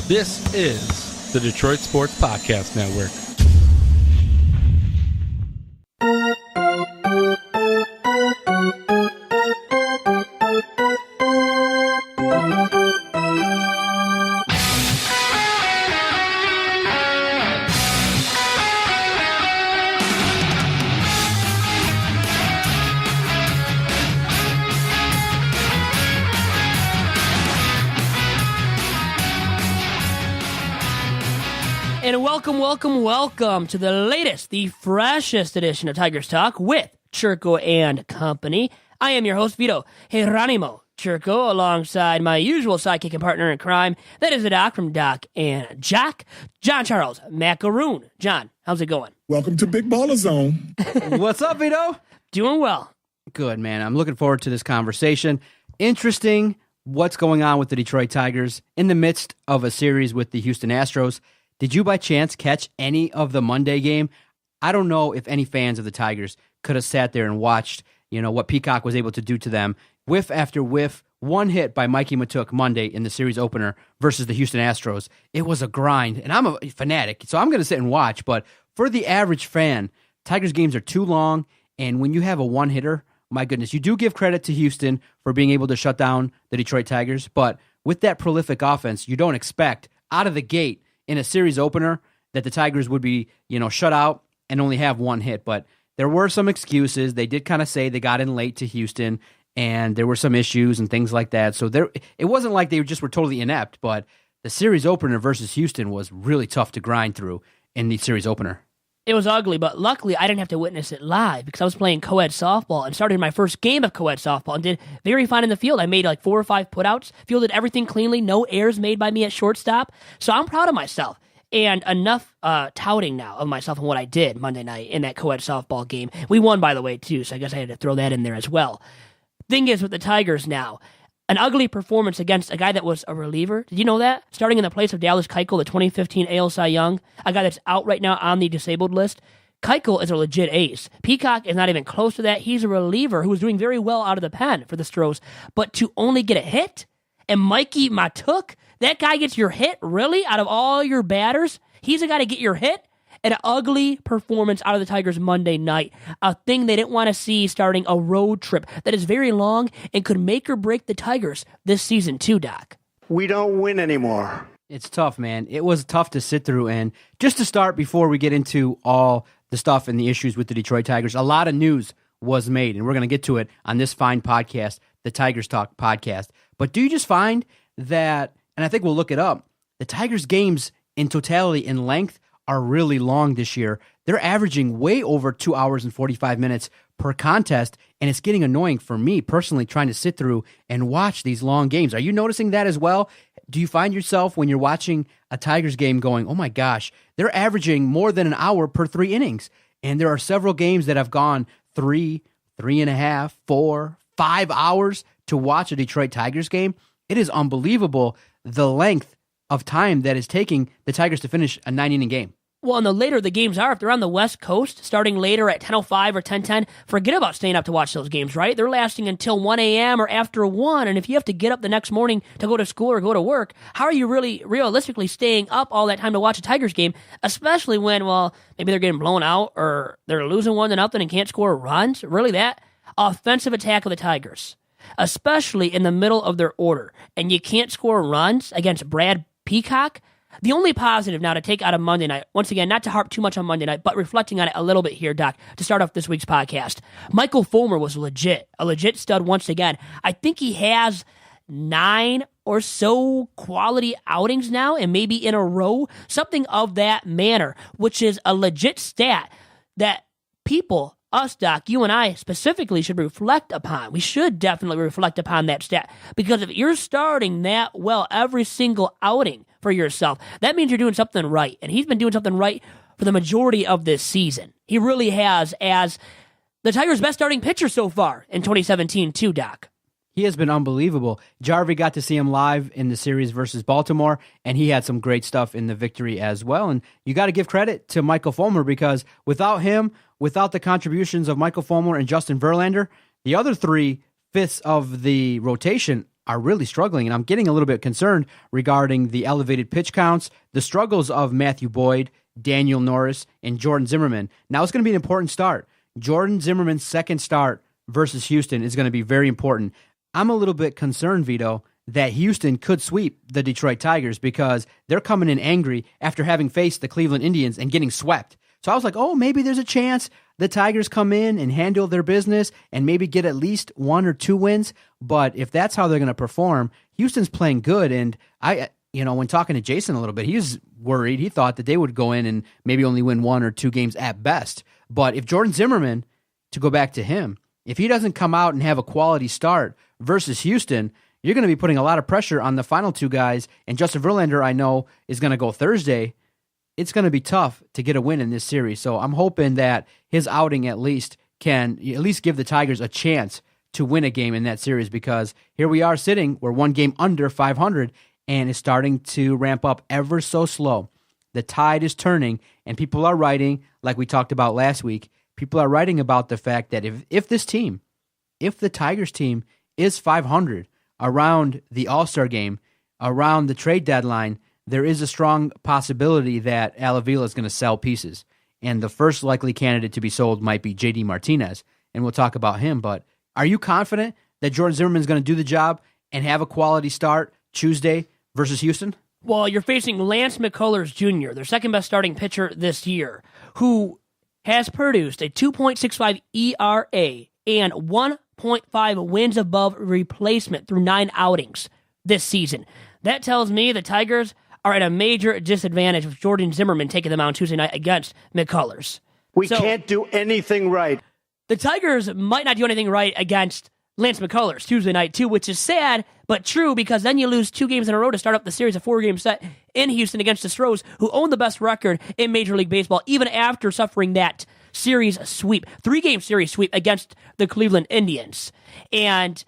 This is the Detroit Sports Podcast Network. And welcome to the latest, the freshest edition of Tigers Talk with Chirco and Company. I am your host, Vito Geronimo Chirco, alongside my usual sidekick and partner in crime. That is the Doc from Doc and Jack, John Charles Macaroon. John, how's it going? Welcome to Big Baller Zone. What's up, Vito? Doing well. Good, man. I'm looking forward to this conversation. Interesting what's going on with the Detroit Tigers in the midst of a series with the Houston Astros. Did you by chance catch any of the Monday game? I don't know if any fans of the Tigers could have sat there and watched, what Peacock was able to do to them. Whiff after whiff, one hit by Mikey Matuk Monday in the series opener versus the Houston Astros. It was a grind, and I'm a fanatic, so I'm going to sit and watch. But for the average fan, Tigers games are too long, and when you have a one-hitter, my goodness, you do give credit to Houston for being able to shut down the Detroit Tigers, but with that prolific offense, you don't expect out of the gate in a series opener that the Tigers would be, shut out and only have one hit. But there were some excuses. They did kind of say they got in late to Houston, and there were some issues and things like that. So it wasn't like they just were totally inept, but the series opener versus Houston was really tough to grind through in the series opener. It was ugly, but luckily I didn't have to witness it live because I was playing co-ed softball and started my first game of co-ed softball and did very fine in the field. I made like 4 or 5 putouts, fielded everything cleanly, no errors made by me at shortstop. So I'm proud of myself. And enough touting now of myself and what I did Monday night in that co-ed softball game. We won, by the way, too, so I guess I had to throw that in there as well. Thing is with the Tigers now, an ugly performance against a guy that was a reliever. Did you know that? Starting in the place of Dallas Keuchel, the 2015 AL Cy Young, a guy that's out right now on the disabled list. Keuchel is a legit ace. Peacock is not even close to that. He's a reliever who was doing very well out of the pen for the Astros. But to only get a hit, and Mikey Matuk, that guy gets your hit, really? Out of all your batters? He's the guy to get your hit? An ugly performance out of the Tigers Monday night. A thing they didn't want to see starting a road trip that is very long and could make or break the Tigers this season too, Doc. We don't win anymore. It's tough, man. It was tough to sit through. And just to start, before we get into all the stuff and the issues with the Detroit Tigers, a lot of news was made, and we're going to get to it on this fine podcast, the Tigers Talk podcast. But do you just find that, and I think we'll look it up, the Tigers games in totality in length are really long this year. They're averaging way over 2 hours and 45 minutes per contest, and it's getting annoying for me personally trying to sit through and watch these long games. Are you noticing that as well? Do you find yourself when you're watching a Tigers game going, oh my gosh, they're averaging more than an hour per 3 innings, and there are several games that have gone 3, 3.5, 4, 5 hours to watch a Detroit Tigers game? It is unbelievable the length of time that is taking the Tigers to finish a 9-inning game. Well, and the later the games are, if they're on the West Coast, starting later at 10:05 or 10:10, forget about staying up to watch those games, right? They're lasting until 1 a.m. or after 1, and if you have to get up the next morning to go to school or go to work, how are you really realistically staying up all that time to watch a Tigers game, especially when, maybe they're getting blown out or they're losing 1-0 and can't score runs? Really, that offensive attack of the Tigers, especially in the middle of their order, and you can't score runs against Brad Peacock. The only positive now to take out of Monday night, once again, not to harp too much on Monday night, but reflecting on it a little bit here, Doc, to start off this week's podcast. Michael Fulmer was a legit stud once again. I think he has 9 or so quality outings now, and maybe in a row, something of that manner, which is a legit stat that people, us, Doc, you and I specifically should reflect upon. We should definitely reflect upon that stat, because if you're starting that well every single outing for yourself, that means you're doing something right, and he's been doing something right for the majority of this season. He really has, as the Tigers' best starting pitcher so far in 2017 too, Doc. He has been unbelievable. Jarvie got to see him live in the series versus Baltimore, and he had some great stuff in the victory as well. And you got to give credit to Michael Fulmer, because without him, without the contributions of Michael Fulmer and Justin Verlander, the other 3/5 of the rotation are really struggling, and I'm getting a little bit concerned regarding the elevated pitch counts, the struggles of Matthew Boyd, Daniel Norris, and Jordan Zimmerman. Now it's going to be an important start. Jordan Zimmerman's second start versus Houston is going to be very important. I'm a little bit concerned, Vito, that Houston could sweep the Detroit Tigers because they're coming in angry after having faced the Cleveland Indians and getting swept. So I was like, oh, maybe there's a chance the Tigers come in and handle their business and maybe get at least 1 or 2 wins. But if that's how they're going to perform, Houston's playing good. And when talking to Jason a little bit, he was worried. He thought that they would go in and maybe only win 1 or 2 games at best. But if Jordan Zimmerman, to go back to him, if he doesn't come out and have a quality start versus Houston, you're going to be putting a lot of pressure on the final 2 guys. And Justin Verlander, I know, is going to go Thursday. It's going to be tough to get a win in this series. So I'm hoping that his outing at least can at least give the Tigers a chance to win a game in that series, because here we are sitting, we're 1 game under 500, and it's starting to ramp up ever so slow. The tide is turning, and people are writing, like we talked about last week, people are writing about the fact that if the Tigers team is 500 around the All-Star game, around the trade deadline, there is a strong possibility that Al Avila is going to sell pieces. And the first likely candidate to be sold might be J.D. Martinez, and we'll talk about him. But are you confident that Jordan Zimmerman is going to do the job and have a quality start Tuesday versus Houston? Well, you're facing Lance McCullers Jr., their second-best starting pitcher this year, who has produced a 2.65 ERA and 1.5 wins above replacement through 9 outings this season. That tells me the Tigers are at a major disadvantage with Jordan Zimmerman taking them out on Tuesday night against McCullers. We can't do anything right. The Tigers might not do anything right against Lance McCullers Tuesday night, too, which is sad, but true, because then you lose 2 games in a row to start up the series, a 4-game set in Houston against the Astros, who own the best record in Major League Baseball, even after suffering that series sweep, 3-game series sweep against the Cleveland Indians. And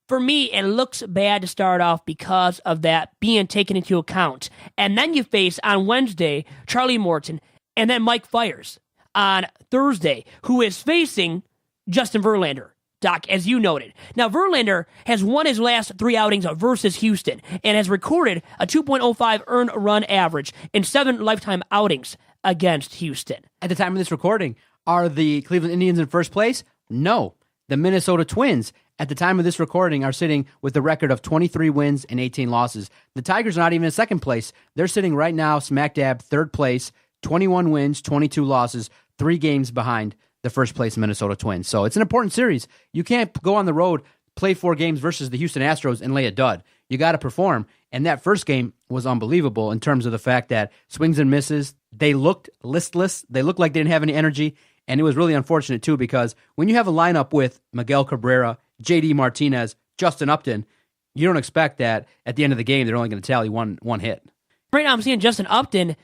for me, it looks bad to start off because of that being taken into account. And then you face, on Wednesday, Charlie Morton, and then Mike Fiers on Thursday, who is facing Justin Verlander, Doc, as you noted. Now, Verlander has won his last 3 outings versus Houston and has recorded a 2.05 earned run average in 7 lifetime outings against Houston. At the time of this recording, are the Cleveland Indians in first place? No. The Minnesota Twins, at the time of this recording, are sitting with a record of 23 wins and 18 losses. The Tigers are not even in second place. They're sitting right now smack dab third place, 21 wins, 22 losses, 3 games behind the first place Minnesota Twins. So it's an important series. You can't go on the road, play 4 games versus the Houston Astros and lay a dud. You got to perform. And that first game was unbelievable in terms of the fact that swings and misses, they looked listless. They looked like they didn't have any energy. And it was really unfortunate, too, because when you have a lineup with Miguel Cabrera, J.D. Martinez, Justin Upton, you don't expect that at the end of the game they're only going to tally one hit. Right now I'm seeing Justin Upton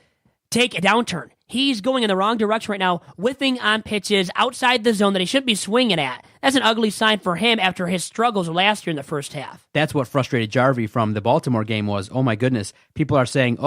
take a downturn. He's going in the wrong direction right now, whiffing on pitches outside the zone that he should be swinging at. That's an ugly sign for him after his struggles last year in the first half. That's what frustrated Jarvie from the Baltimore game was, oh my goodness, people are saying,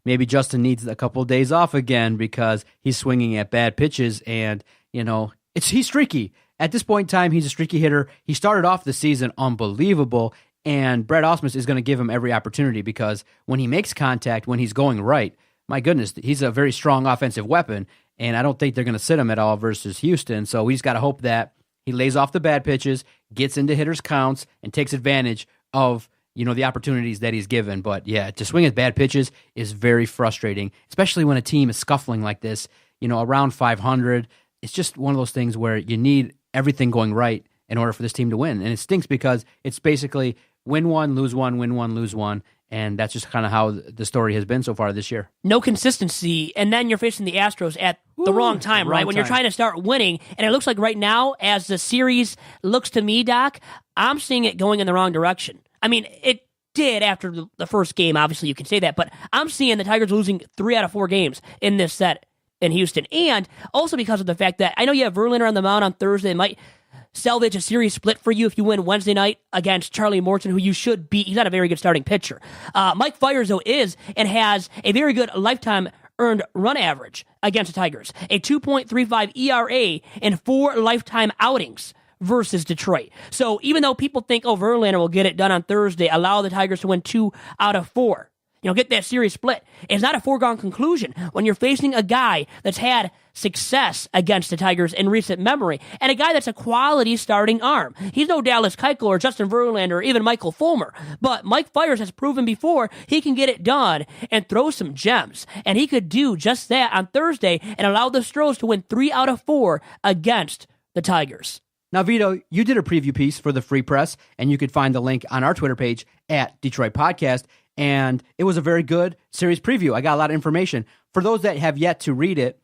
maybe Justin needs a couple of days off again because he's swinging at bad pitches and, he's streaky. At this point in time, he's a streaky hitter. He started off the season unbelievable, and Brett Ausmus is going to give him every opportunity because when he makes contact, when he's going right, my goodness, he's a very strong offensive weapon, and I don't think they're going to sit him at all versus Houston. So we just got to hope that he lays off the bad pitches, gets into hitters' counts, and takes advantage of the opportunities that he's given. But yeah, to swing at bad pitches is very frustrating, especially when a team is scuffling like this. Around 500, it's just one of those things where you need everything going right in order for this team to win, and it stinks because it's basically win 1, lose 1, win 1, lose 1. And that's just kind of how the story has been so far this year. No consistency, and then you're facing the Astros at the wrong time, right? When you're trying to start winning, and it looks like right now, as the series looks to me, Doc, I'm seeing it going in the wrong direction. I mean, it did after the first game, obviously you can say that, but I'm seeing the Tigers losing 3 out of 4 games in this set in Houston, and also because of the fact that I know you have Verlander on the mound on Thursday, it might salvage a series split for you if you win Wednesday night against Charlie Morton, who you should beat. He's not a very good starting pitcher. Mike Fiers, though, is and has a very good lifetime earned run average against the Tigers. A 2.35 ERA in 4 lifetime outings versus Detroit. So even though people think, Verlander will get it done on Thursday, allow the Tigers to win 2 out of 4, get that series split, it's not a foregone conclusion when you're facing a guy that's had success against the Tigers in recent memory, and a guy that's a quality starting arm. He's no Dallas Keuchel or Justin Verlander or even Michael Fulmer, but Mike Fiers has proven before he can get it done and throw some gems, and he could do just that on Thursday and allow the Astros to win 3 out of 4 against the Tigers. Now, Vito, you did a preview piece for the Free Press, and you could find the link on our Twitter page at Detroit Podcast, and it was a very good series preview. I got a lot of information. For those that have yet to read it,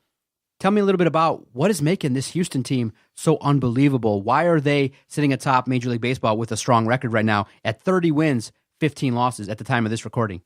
tell me a little bit about what is making this Houston team so unbelievable. Why are they sitting atop Major League Baseball with a strong record right now at 30 wins, 15 losses at the time of this recording?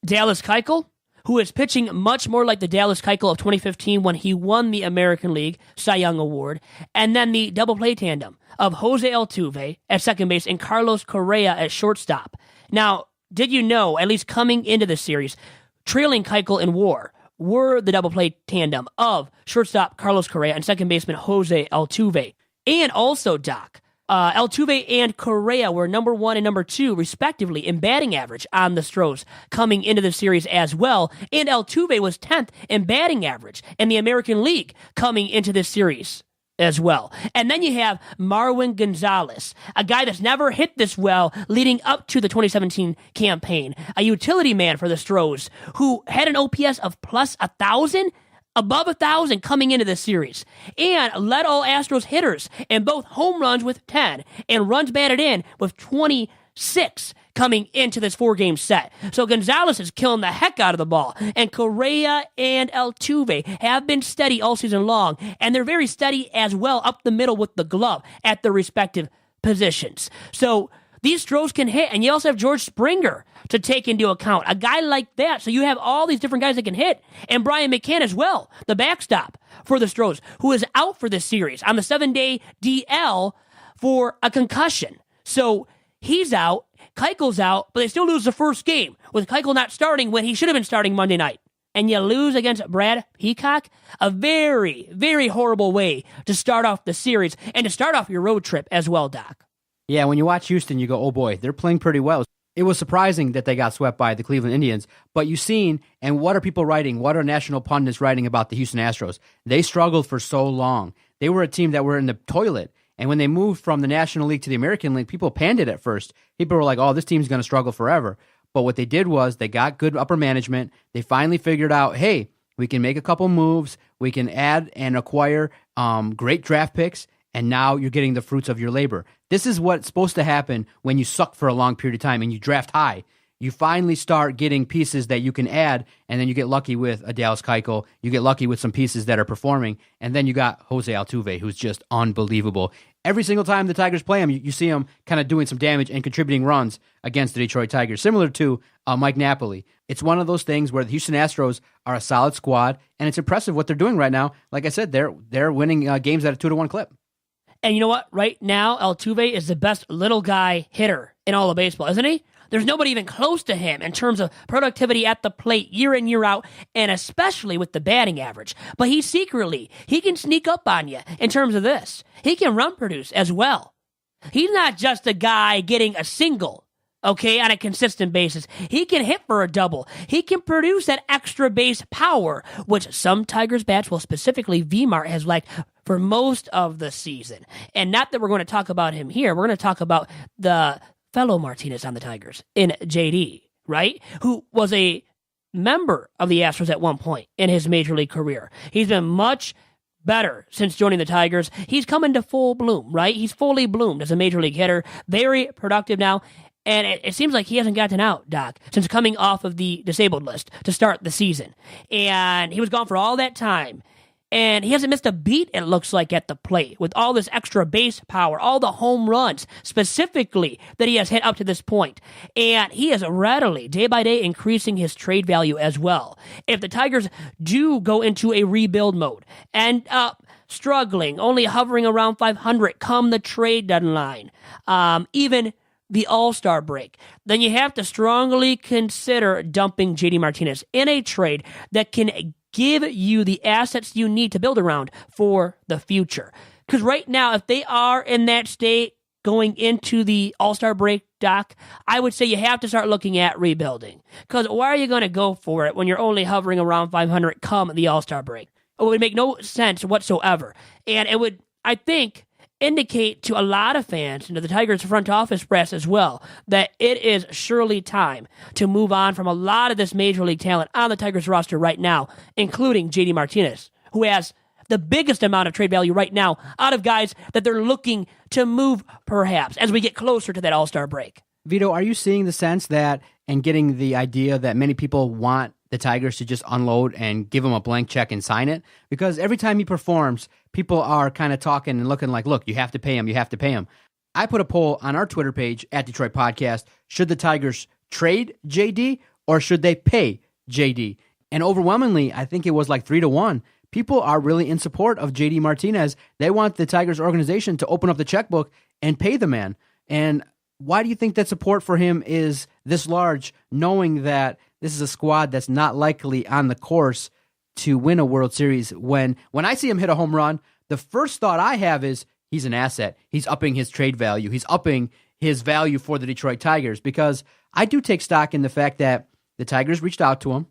Dallas Keuchel, who is pitching much more like the Dallas Keuchel of 2015 when he won the American League Cy Young Award, and then the double play tandem of Jose Altuve at second base and Carlos Correa at shortstop. Now, did you know, at least coming into this series, trailing Keuchel in WAR were the double play tandem of shortstop Carlos Correa and second baseman Jose Altuve. And also, Doc, Altuve and Correa were number 1 and number 2, respectively, in batting average on the Astros coming into the series as well. And Altuve was 10th in batting average in the American League coming into this series as well. And then you have Marwin Gonzalez, a guy that's never hit this well leading up to the 2017 campaign, a utility man for the Astros who had an OPS of plus 1,000, above 1,000 coming into this series, and led all Astros hitters in both home runs with 10 and runs batted in with 26 coming into this 4-game set. So Gonzalez is killing the heck out of the ball, and Correa and Altuve have been steady all season long, and they're very steady as well up the middle with the glove at their respective positions. So these Astros can hit, and you also have George Springer to take into account, a guy like that. So you have all these different guys that can hit, and Brian McCann as well, the backstop for the Astros, who is out for this series on the 7-day DL for a concussion. So he's out, Keuchel's out, but they still lose the first game, with Keuchel not starting when he should have been starting Monday night. And you lose against Brad Peacock, a very, very horrible way to start off the series and to start off your road trip as well, Doc. Yeah, when you watch Houston, you go, oh boy, they're playing pretty well. It was surprising that they got swept by the Cleveland Indians, but you've seen, and what are people writing? What are national pundits writing about the Houston Astros? They struggled for so long. They were a team that were in the toilet, and when they moved from the National League to the American League, people panned it at first. People were like, oh, this team's going to struggle forever. But what they did was they got good upper management. They finally figured out, hey, we can make a couple moves. We can add and acquire great draft picks, and now you're getting the fruits of your labor. This is what's supposed to happen when you suck for a long period of time and you draft high. You finally start getting pieces that you can add, and then you get lucky with a Dallas Keuchel. You get lucky with some pieces that are performing, and then you got Jose Altuve, who's just unbelievable. Every single time the Tigers play him, you see him kind of doing some damage and contributing runs against the Detroit Tigers, similar to Mike Napoli. It's one of those things where the Houston Astros are a solid squad, and it's impressive what they're doing right now. Like I said, they're winning games at a 2-1 clip. And you know what? Right now, Altuve is the best little guy hitter in all of baseball, isn't he? There's nobody even close to him in terms of productivity at the plate year in, year out, and especially with the batting average. But he can sneak up on you in terms of this. He can run produce as well. He's not just a guy getting a single, okay, on a consistent basis. He can hit for a double. He can produce that extra base power, which some Tigers bats, well, specifically VMart, has liked for most of the season. And not that we're going to talk about him here. We're going to talk about the fellow Martinez on the Tigers in JD, right? Who was a member of the Astros at one point in his major league career. He's been much better since joining the Tigers. He's come into full bloom, right? He's fully bloomed as a major league hitter, very productive now. And it seems like he hasn't gotten out, Doc, since coming off of the disabled list to start the season. And he was gone for all that time. And he hasn't missed a beat, it looks like, at the plate with all this extra base power, all the home runs specifically that he has hit up to this point. And he is readily, day by day, increasing his trade value as well. If the Tigers do go into a rebuild mode, end up struggling, only hovering around 500 come the trade deadline, even the All-Star break, then you have to strongly consider dumping JD Martinez in a trade that can give you the assets you need to build around for the future. Because right now, if they are in that state going into the All-Star break, Doc, I would say you have to start looking at rebuilding. Because why are you going to go for it when you're only hovering around 500 come the All-Star break? It would make no sense whatsoever. And it would, I think, indicate to a lot of fans and to the Tigers front office press as well that it is surely time to move on from a lot of this major league talent on the Tigers roster right now, including JD Martinez, who has the biggest amount of trade value right now out of guys that they're looking to move perhaps as we get closer to that All-Star break. Vito, are you seeing the sense that and getting the idea that many people want the Tigers to just unload and give him a blank check and sign it? Because every time he performs, people are kind of talking and looking like, look, you have to pay him, you have to pay him. I put a poll on our Twitter page at Detroit Podcast. Should the Tigers trade JD or should they pay JD? And overwhelmingly, I think it was like 3-1. People are really in support of JD Martinez. They want the Tigers organization to open up the checkbook and pay the man. And why do you think that support for him is this large, knowing that this is a squad that's not likely on the course to win a World Series? When I see him hit a home run, the first thought I have is he's an asset. He's upping his trade value. He's upping his value for the Detroit Tigers, because I do take stock in the fact that the Tigers reached out to him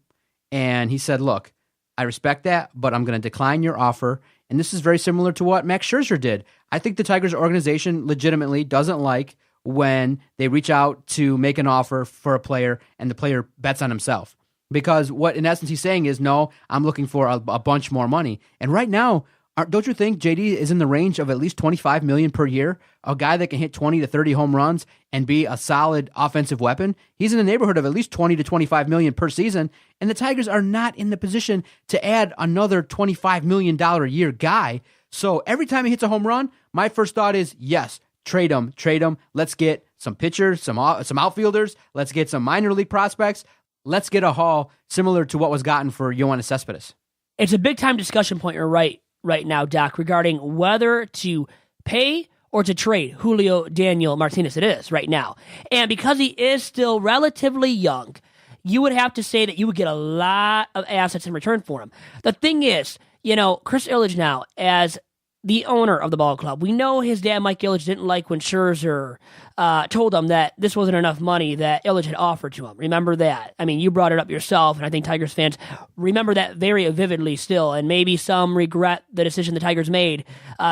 and he said, look, I respect that, but I'm going to decline your offer. And this is very similar to what Max Scherzer did. I think the Tigers organization legitimately doesn't like when they reach out to make an offer for a player and the player bets on himself. Because what in essence he's saying is, no, I'm looking for a bunch more money. And right now, don't you think JD is in the range of at least $25 million per year? A guy that can hit 20 to 30 home runs and be a solid offensive weapon? He's in the neighborhood of at least 20 to 25 million per season, and the Tigers are not in the position to add another $25 million a year guy. So every time he hits a home run, my first thought is, yes, trade him. Let's get some pitchers, some outfielders. Let's get some minor league prospects. Let's get a haul similar to what was gotten for Yoenis Cespedes. It's a big-time discussion point, you're right now, Doc, regarding whether to pay or to trade Julio Daniel Martinez. It is right now. And because he is still relatively young, you would have to say that you would get a lot of assets in return for him. The thing is, Chris Ilitch now, as the owner of the ball club, we know his dad, Mike Ilitch, didn't like when Scherzer told him that this wasn't enough money that Ilitch had offered to him. Remember that? I mean, you brought it up yourself, and I think Tigers fans remember that very vividly still, and maybe some regret the decision the Tigers made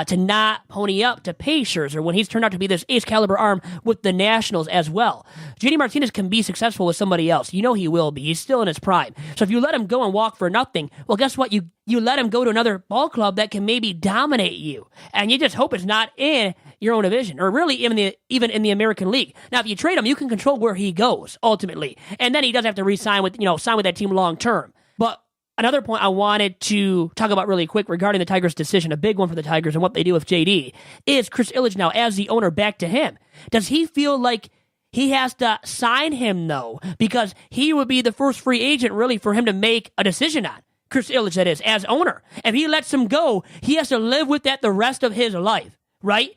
to not pony up to pay Scherzer when he's turned out to be this ace-caliber arm with the Nationals as well. JD Martinez can be successful with somebody else. You know he will be. He's still in his prime. So if you let him go and walk for nothing, well, guess what? You let him go to another ball club that can maybe dominate you, and you just hope it's not in your own division, or really even in the American League. Now, if you trade him, you can control where he goes ultimately, and then he does have to sign with that team long term. But another point I wanted to talk about really quick regarding the Tigers' decision, a big one for the Tigers and what they do with JD, is Chris Ilitch now as the owner back to him. Does he feel like he has to sign him though, because he would be the first free agent really for him to make a decision on? Chris Ilitch, that is, as owner. If he lets him go, he has to live with that the rest of his life, right?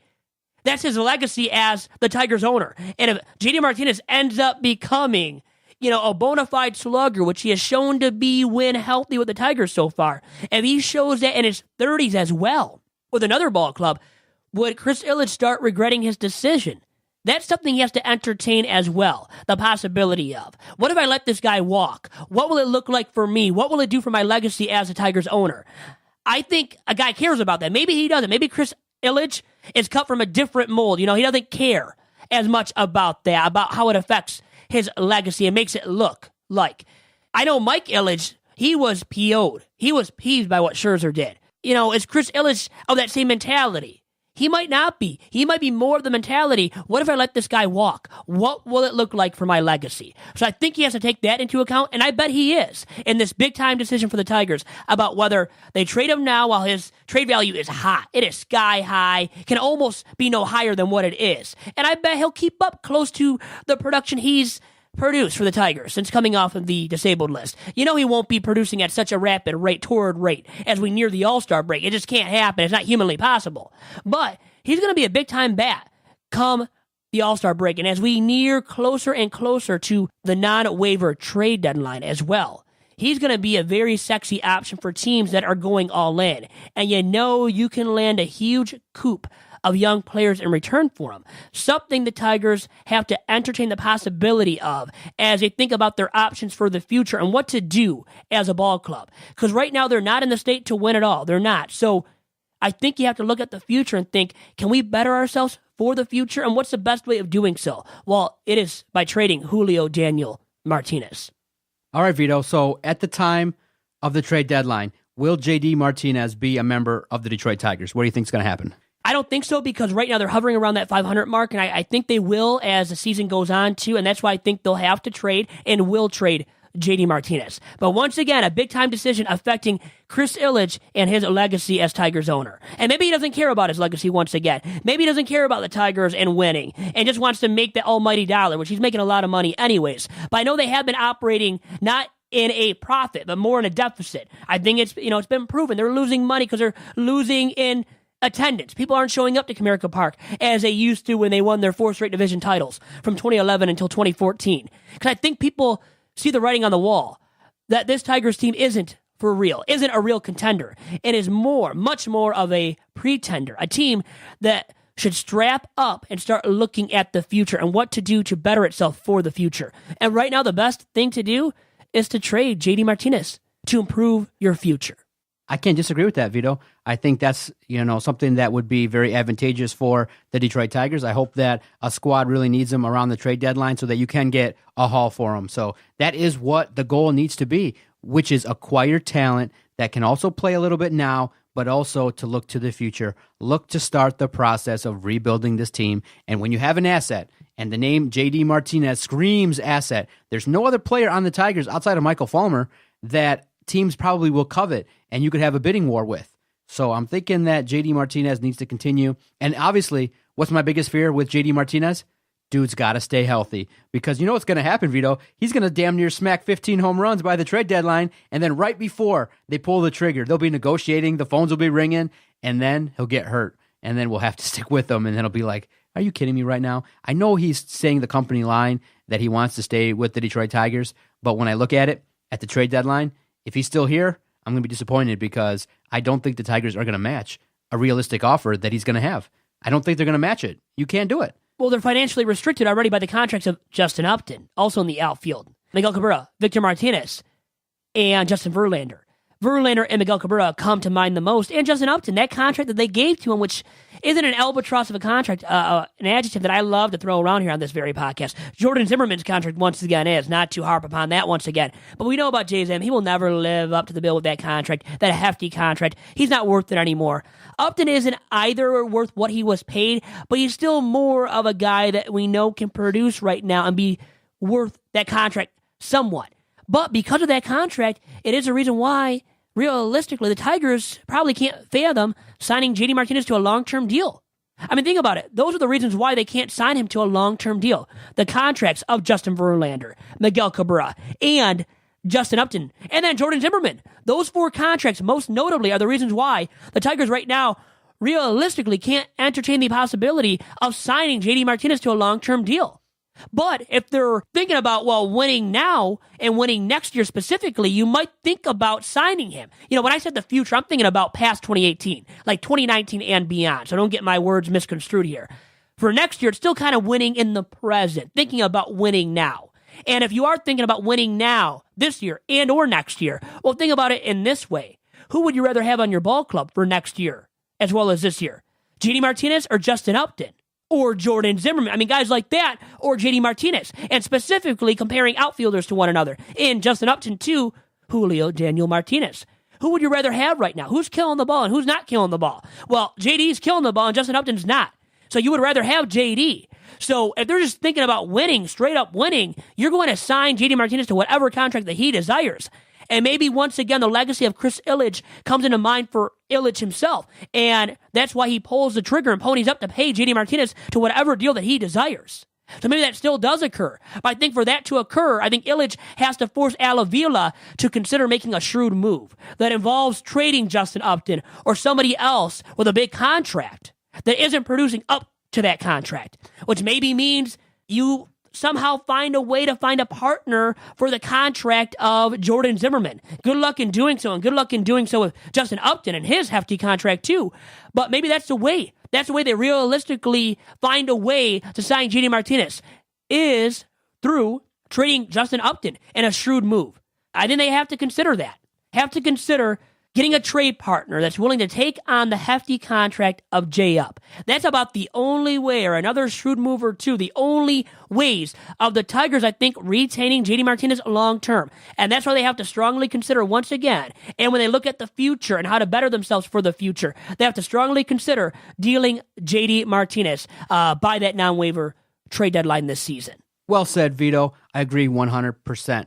That's his legacy as the Tigers owner. And if JD Martinez ends up becoming, a bona fide slugger, which he has shown to be when healthy with the Tigers so far, if he shows that in his 30s as well with another ball club, would Chris Ilitch start regretting his decision? That's something he has to entertain as well, the possibility of. What if I let this guy walk? What will it look like for me? What will it do for my legacy as a Tigers owner? I think a guy cares about that. Maybe he doesn't. Maybe Chris Ilitch is cut from a different mold. He doesn't care as much about that, about how it affects his legacy and makes it look like. I know Mike Ilitch, he was PO'd. He was peeved by what Scherzer did. Is Chris Ilitch of that same mentality? He might not be. He might be more of the mentality, what if I let this guy walk? What will it look like for my legacy? So I think he has to take that into account, and I bet he is, in this big-time decision for the Tigers about whether they trade him now while his trade value is hot. It is sky high, can almost be no higher than what it is. And I bet he'll keep up close to the production he's produced for the Tigers since coming off of the disabled list. He won't be producing at such a rapid rate, torrid rate, as we near the All-Star break. It just can't happen. It's not humanly possible. But he's going to be a big-time bat come the All-Star break, and as we near closer and closer to the non-waiver trade deadline as well. he's going to be a very sexy option for teams that are going all in. And you can land a huge coup of young players in return for him. Something the Tigers have to entertain the possibility of as they think about their options for the future and what to do as a ball club. Because right now they're not in the state to win at all. They're not. So I think you have to look at the future and think, can we better ourselves for the future? And what's the best way of doing so? Well, it is by trading Julio Daniel Martinez. All right, Vito. So at the time of the trade deadline, will JD Martinez be a member of the Detroit Tigers? What do you think is going to happen? I don't think so, because right now they're hovering around that 500 mark, and I think they will as the season goes on too, and that's why I think they'll have to trade and will trade JD Martinez. But once again, a big-time decision affecting Chris Ilitch and his legacy as Tigers owner. And maybe he doesn't care about his legacy once again. Maybe he doesn't care about the Tigers and winning and just wants to make the almighty dollar, which he's making a lot of money anyways. But I know they have been operating not in a profit, but more in a deficit. I think it's been proven. They're losing money because they're losing in attendance. People aren't showing up to Comerica Park as they used to when they won their 4 straight division titles from 2011 until 2014. Because I think people see the writing on the wall that this Tigers team isn't for real, isn't a real contender. It is much more of a pretender, a team that should strap up and start looking at the future and what to do to better itself for the future. And right now, the best thing to do is to trade JD Martinez to improve your future. I can't disagree with that, Vito. I think that's, something that would be very advantageous for the Detroit Tigers. I hope that a squad really needs them around the trade deadline so that you can get a haul for them. So that is what the goal needs to be, which is acquire talent that can also play a little bit now, but also to look to the future. Look to start the process of rebuilding this team. And when you have an asset, and the name JD Martinez screams asset, there's no other player on the Tigers outside of Michael Fulmer that teams probably will covet and you could have a bidding war with. So I'm thinking that JD Martinez needs to continue. And obviously, what's my biggest fear with JD Martinez? Dude's got to stay healthy, because you know what's going to happen, Vito? He's going to damn near smack 15 home runs by the trade deadline, and then right before they pull the trigger, they'll be negotiating, the phones will be ringing, and then he'll get hurt, and then we'll have to stick with him, and then it'll be like, are you kidding me right now? I know he's saying the company line that he wants to stay with the Detroit Tigers, but when I look at it, at the trade deadline, if he's still here, I'm going to be disappointed, because I don't think the Tigers are going to match a realistic offer that he's going to have. I don't think they're going to match it. You can't do it. Well, they're financially restricted already by the contracts of Justin Upton, also in the outfield, Miguel Cabrera, Victor Martinez, and Justin Verlander. Verlander and Miguel Cabrera come to mind the most, and Justin Upton, that contract that they gave to him, which isn't an albatross of a contract, an adjective that I love to throw around here on this very podcast. Jordan Zimmerman's contract, once again, is not to harp upon that once again. But we know about Jay-Zim. He will never live up to the bill with that contract, that hefty contract. He's not worth it anymore. Upton isn't either worth what he was paid, but he's still more of a guy that we know can produce right now and be worth that contract somewhat. But because of that contract, it is a reason why, realistically, the Tigers probably can't fathom signing JD Martinez to a long-term deal. I mean, think about it. Those are the reasons why they can't sign him to a long-term deal. The contracts of Justin Verlander, Miguel Cabrera, and Justin Upton, and then Jordan Zimmerman. Those 4 contracts, most notably, are the reasons why the Tigers right now realistically can't entertain the possibility of signing JD Martinez to a long-term deal. But if they're thinking about, winning now and winning next year specifically, you might think about signing him. When I said the future, I'm thinking about past 2018, like 2019 and beyond. So don't get my words misconstrued here. For next year, it's still kind of winning in the present, thinking about winning now. And if you are thinking about winning now, this year and or next year, well, think about it in this way. Who would you rather have on your ball club for next year as well as this year? JD Martinez or Justin Upton? Or Jordan Zimmerman. I mean, guys like that, or JD Martinez. And specifically comparing outfielders to one another. In Justin Upton to Julio Daniel Martinez. Who would you rather have right now? Who's killing the ball and who's not killing the ball? Well, JD's killing the ball and Justin Upton's not. So you would rather have JD. So if they're just thinking about winning, straight up winning, you're going to sign JD Martinez to whatever contract that he desires. And maybe once again, the legacy of Chris Ilitch comes into mind for Ilitch himself. And that's why he pulls the trigger and ponies up to pay JD Martinez to whatever deal that he desires. So maybe that still does occur. But I think for that to occur, I think Ilitch has to force Alavila to consider making a shrewd move that involves trading Justin Upton or somebody else with a big contract that isn't producing up to that contract, which maybe means you somehow find a way to find a partner for the contract of Jordan Zimmerman. Good luck in doing so, and good luck in doing so with Justin Upton and his hefty contract too. But maybe that's the way. That's the way they realistically find a way to sign JD Martinez, is through trading Justin Upton in a shrewd move. I think they have to consider that. Have to consider getting a trade partner that's willing to take on the hefty contract of J-Up. That's about the only way, or another shrewd move or two, the only ways of the Tigers, I think, retaining JD Martinez long term. And that's why they have to strongly consider once again. And when they look at the future and how to better themselves for the future, they have to strongly consider dealing JD Martinez by that non-waiver trade deadline this season. Well said, Vito. I agree 100%.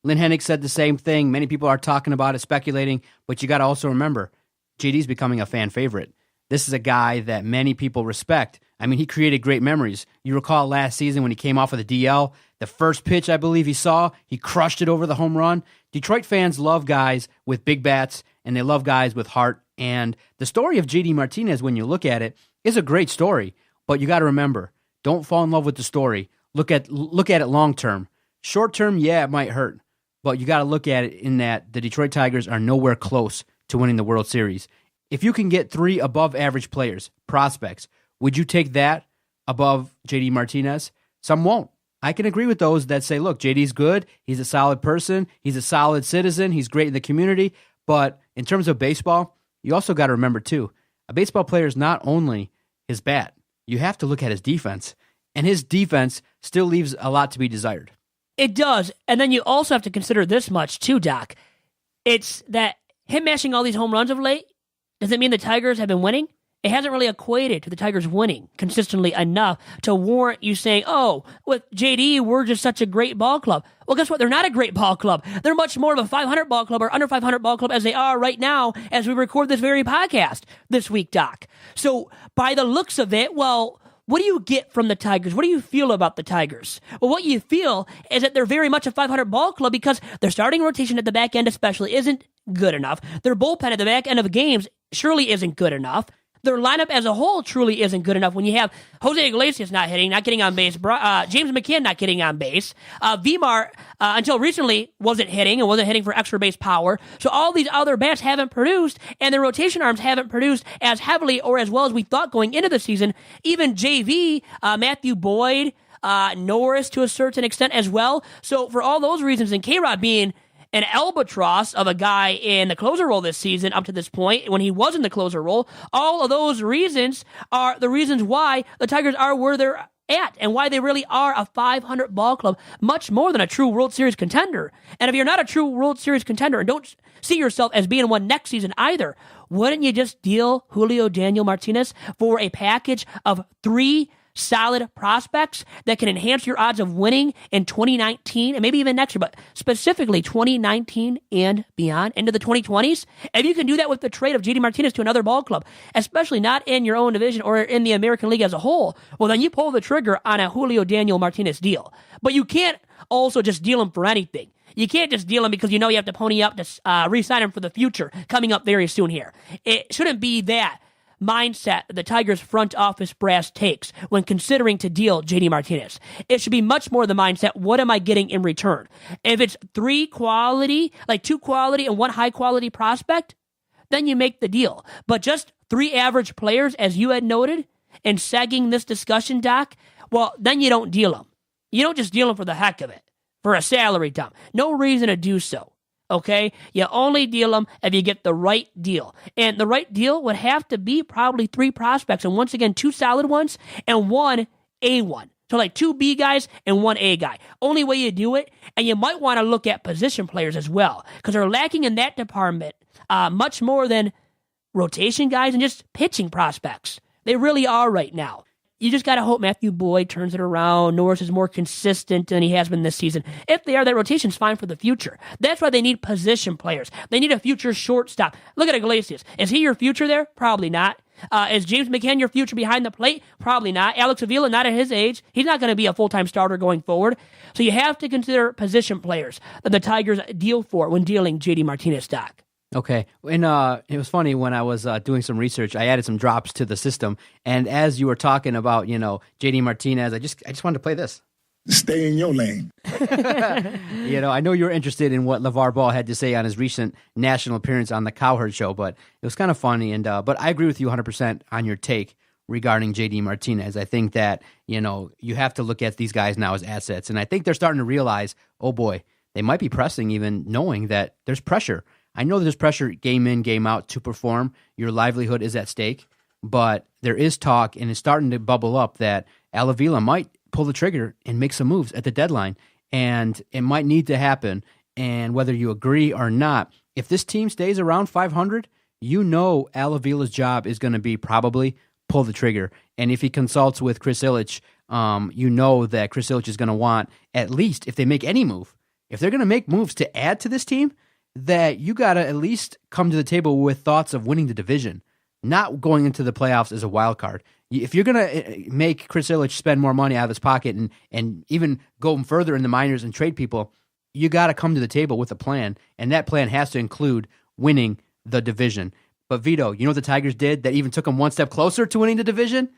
Lynn Hennig said the same thing. Many people are talking about it, speculating, but you got to also remember, JD's becoming a fan favorite. This is a guy that many people respect. I mean, he created great memories. You recall last season when he came off of the DL, the first pitch I believe he saw, he crushed it over the home run. Detroit fans love guys with big bats, and they love guys with heart. And the story of JD Martinez, when you look at it, is a great story. But you got to remember, don't fall in love with the story. Look at it long term. Short term, yeah, it might hurt. But you got to look at it in that the Detroit Tigers are nowhere close to winning the World Series. If you can get 3 above-average players, prospects, would you take that above JD Martinez? Some won't. I can agree with those that say, look, JD's good. He's a solid person. He's a solid citizen. He's great in the community. But in terms of baseball, you also got to remember, too, a baseball player is not only his bat. You have to look at his defense. And his defense still leaves a lot to be desired. It does. And then you also have to consider this much too, Doc. It's that him mashing all these home runs of late, does it mean the Tigers have been winning? It hasn't really equated to the Tigers winning consistently enough to warrant you saying, oh, with JD, we're just such a great ball club. Well, guess what? They're not a great ball club. They're much more of a 500 ball club or under 500 ball club as they are right now as we record this very podcast this week, Doc. So by the looks of it, well, what do you get from the Tigers? What do you feel about the Tigers? Well, what you feel is that they're very much a 500 ball club because their starting rotation at the back end especially isn't good enough. Their bullpen at the back end of games surely isn't good enough. Their lineup as a whole truly isn't good enough when you have Jose Iglesias not hitting, not getting on base, James McCann not getting on base, Vimar, until recently, wasn't hitting and wasn't hitting for extra base power. So all these other bats haven't produced, and their rotation arms haven't produced as heavily or as well as we thought going into the season. Even JV, Matthew Boyd, Norris to a certain extent as well. So for all those reasons, and K-Rod being an albatross of a guy in the closer role this season up to this point when he was in the closer role, all of those reasons are the reasons why the Tigers are where they're at and why they really are a 500 ball club, much more than a true World Series contender. And if you're not a true World Series contender and don't see yourself as being one next season either, wouldn't you just deal Julio Daniel Martinez for a package of 3 solid prospects that can enhance your odds of winning in 2019 and maybe even next year, but specifically 2019 and beyond into the 2020s? If you can do that with the trade of JD Martinez to another ball club, especially not in your own division or in the American League as a whole, well, then you pull the trigger on a Julio Daniel Martinez deal. But you can't also just deal him for anything. You can't just deal him because you know you have to pony up to re-sign him for the future coming up very soon here. It shouldn't be that mindset the Tigers front office brass takes when considering to deal JD Martinez. It should be much more the mindset, what am I getting in return? If it's 3 quality, like 2 quality and 1 high quality prospect, then you make the deal. But just 3 average players, as you had noted, and segging this discussion, Doc, well, then you don't deal them. You don't just deal them for the heck of it, for a salary dump. No reason to do so. Okay? You only deal them if you get the right deal. And the right deal would have to be probably 3 prospects. And once again, 2 solid ones and 1 A1. So like 2 B guys and 1 A guy. Only way you do it. And you might want to look at position players as well, because they're lacking in that department much more than rotation guys and just pitching prospects. They really are right now. You just got to hope Matthew Boyd turns it around. Norris is more consistent than he has been this season. If they are, that rotation's fine for the future. That's why they need position players. They need a future shortstop. Look at Iglesias. Is he your future there? Probably not. Is James McCann your future behind the plate? Probably not. Alex Avila, not at his age. He's not going to be a full-time starter going forward. So you have to consider position players that the Tigers deal for when dealing JD Martinez stock. Okay, and it was funny when I was doing some research. I added some drops to the system, and as you were talking about, JD Martinez, I just wanted to play this. Stay in your lane. I know you're interested in what LeVar Ball had to say on his recent national appearance on the Cowherd Show, but it was kind of funny. But I agree with you 100% on your take regarding J.D. Martinez. I think that, you have to look at these guys now as assets. And I think they're starting to realize, oh boy, they might be pressing even knowing that there's pressure. I know there's pressure game in, game out to perform. Your livelihood is at stake. But there is talk, and it's starting to bubble up, that Al Avila might pull the trigger and make some moves at the deadline. And it might need to happen. And whether you agree or not, if this team stays around 500, Al Avila's job is going to be probably pull the trigger. And if he consults with Chris Ilitch, that Chris Ilitch is going to want, at least if they make any move, if they're going to make moves to add to this team, that you got to at least come to the table with thoughts of winning the division, not going into the playoffs as a wild card. If you're going to make Chris Ilitch spend more money out of his pocket and even go further in the minors and trade people, you got to come to the table with a plan, and that plan has to include winning the division. But Vito, you know what the Tigers did that even took them one step closer to winning the division?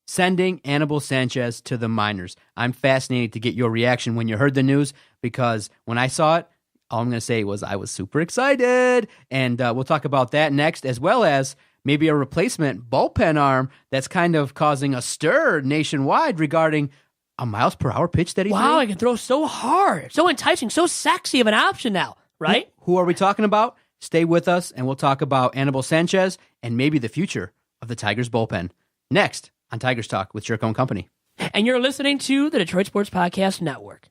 Sending Anibal Sanchez to the minors. I'm fascinated to get your reaction when you heard the news, because when I saw it, all I'm going to say was I was super excited, and we'll talk about that next, as well as maybe a replacement bullpen arm that's kind of causing a stir nationwide regarding a miles per hour pitch that he threw. Wow, I can throw so hard, so enticing, so sexy of an option now, right? Who are we talking about? Stay with us, and we'll talk about Anibal Sanchez and maybe the future of the Tigers bullpen. Next on Tigers Talk with Chirco and Company. And you're listening to the Detroit Sports Podcast Network.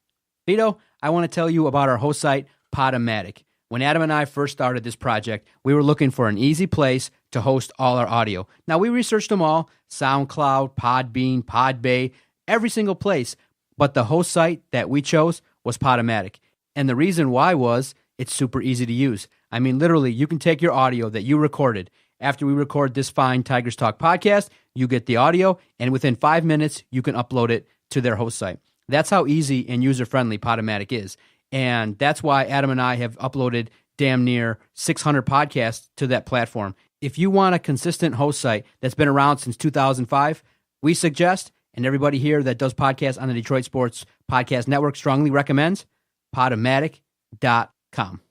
Vito, I want to tell you about our host site, Podomatic. When Adam and I first started this project, we were looking for an easy place to host all our audio. Now, we researched them all, SoundCloud, Podbean, Podbay, every single place. But the host site that we chose was Podomatic. And the reason why was it's super easy to use. I mean, literally, you can take your audio that you recorded. After we record this fine Tigers Talk podcast, you get the audio, and within 5 minutes, you can upload it to their host site. That's how easy and user-friendly Podomatic is. And that's why Adam and I have uploaded damn near 600 podcasts to that platform. If you want a consistent host site that's been around since 2005, we suggest, and everybody here that does podcasts on the Detroit Sports Podcast Network strongly recommends, Podomatic.com.